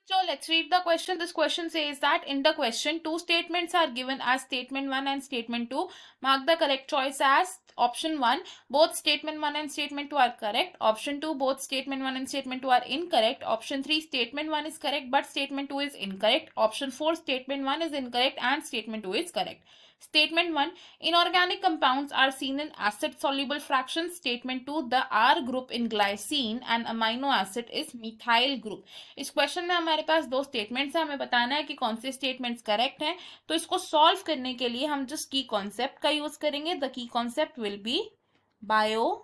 So let's read the question. This question says that in the question, two statements are given as statement 1 and statement 2. Mark the correct choice as option 1. Both statement 1 and statement 2 are correct. Option 2. Both statement 1 and statement 2 are incorrect. Option 3. Statement 1 is correct but statement 2 is incorrect. Option 4. Statement 1 is incorrect and statement 2 is correct. Statement 1. Inorganic compounds are seen in acid-soluble fractions. Statement 2. The R group in glycine and amino acid is methyl group. इस question में हमारे पास दो statements हैं, हमें बताना है कि कौन से स्टेटमेंट्स करेक्ट हैं. तो इसको सॉल्व करने के लिए हम जस्ट की कॉन्सेप्ट का यूज करेंगे. The key concept will be bio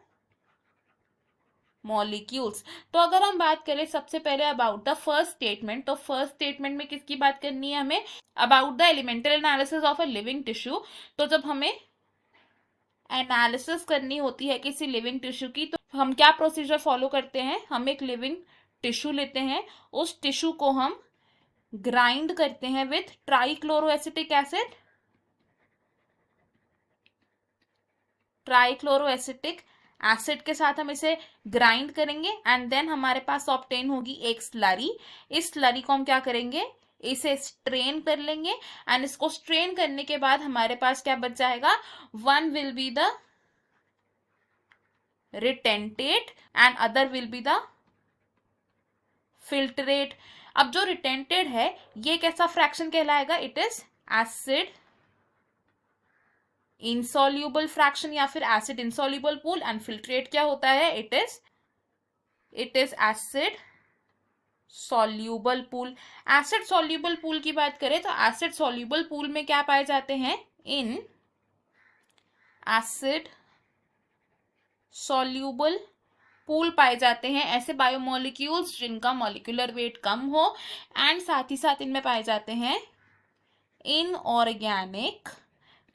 molecules. तो अगर हम बात करें सबसे पहले अबाउट द फर्स्ट स्टेटमेंट, तो फर्स्ट स्टेटमेंट में किसकी बात करनी है हमें? About the elemental analysis of a living tissue. तो जब हमें एनालिसिस करनी होती है किसी लिविंग टिश्यू की, तो हम क्या प्रोसीजर फॉलो करते हैं? हम एक लिविंग टिश्यू लेते हैं, उस टिश्यू को हम ग्राइंड करते हैं with trichloroacetic acid. Trichloroacetic acid के साथ हम इसे ग्राइंड करेंगे एंड देन हमारे पास ऑब्टेन होगी एक स्लरी. इस स्लरी को हम क्या करेंगे? इसे स्ट्रेन कर लेंगे एंड इसको स्ट्रेन करने के बाद हमारे पास क्या बच जाएगा? One will be the retentate and other will be the filtrate. अब जो रिटेंटेड है ये कैसा फ्रैक्शन कहलाएगा? It is acid insoluble fraction या फिर acid insoluble pool. And filtrate क्या होता है? It is acid soluble pool. Acid soluble pool की बात करें तो एसिड सॉल्यूबल पूल में क्या पाए जाते हैं? इन एसिड सॉल्यूबल पूल पाए जाते हैं ऐसे बायोमोलिक्यूल्स जिनका मॉलिक्यूलर वेट कम हो एंड साथ ही साथ इनमें पाए जाते हैं इनऑर्गेनिक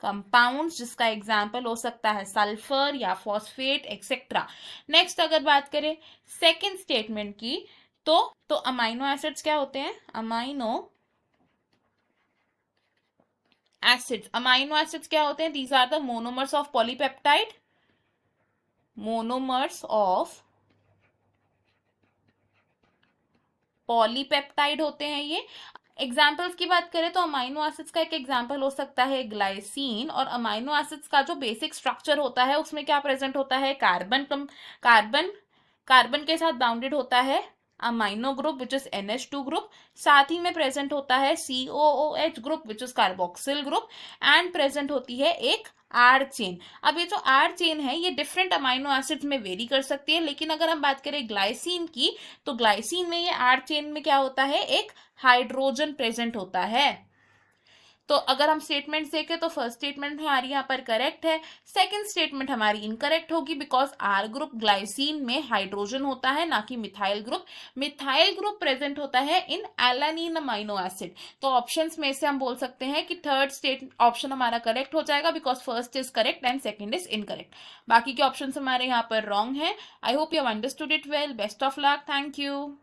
कंपाउंड्स, जिसका एग्जाम्पल हो सकता है सल्फर या फॉस्फेट एक्सेट्रा. नेक्स्ट अगर बात करें सेकेंड स्टेटमेंट की, तो अमाइनो एसिड्स क्या होते हैं? अमाइनो एसिड्स क्या होते हैं? These are the monomers of polypeptide. Monomers of polypeptide होते हैं ये. एग्जाम्पल्स की बात करें तो अमाइनो एसिड्स का एक एग्जाम्पल हो सकता है ग्लाइसिन. और अमाइनो एसिड्स का जो बेसिक स्ट्रक्चर होता है उसमें क्या प्रेजेंट होता है? कार्बन के साथ बाउंडेड होता है amino group which is NH2 group. साथ ही में प्रेजेंट होता है COOH group which is carboxyl group and present होती है एक आर चेन. अब ये जो आर चेन है ये डिफरेंट अमाइनो एसिड्स में वेरी कर सकती है, लेकिन अगर हम बात करें ग्लाइसिन की तो ग्लाइसिन में ये आर चेन में क्या होता है? एक हाइड्रोजन प्रेजेंट होता है. तो अगर हम स्टेटमेंट देखें तो फर्स्ट स्टेटमेंट हमारी यहाँ पर करेक्ट है. सेकंड स्टेटमेंट हमारी इनकरेक्ट होगी बिकॉज आर ग्रुप ग्लाइसिन में हाइड्रोजन होता है ना कि methyl group. Methyl group present होता है इन एलानिन अमाइनो एसिड. तो ऑप्शंस में से हम बोल सकते हैं कि थर्ड स्टेट ऑप्शन हमारा करेक्ट हो जाएगा because first is correct and second is incorrect. बाकी के ऑप्शन हमारे यहाँ पर रॉन्ग है. I hope you have understood it well. Best of luck. Thank you.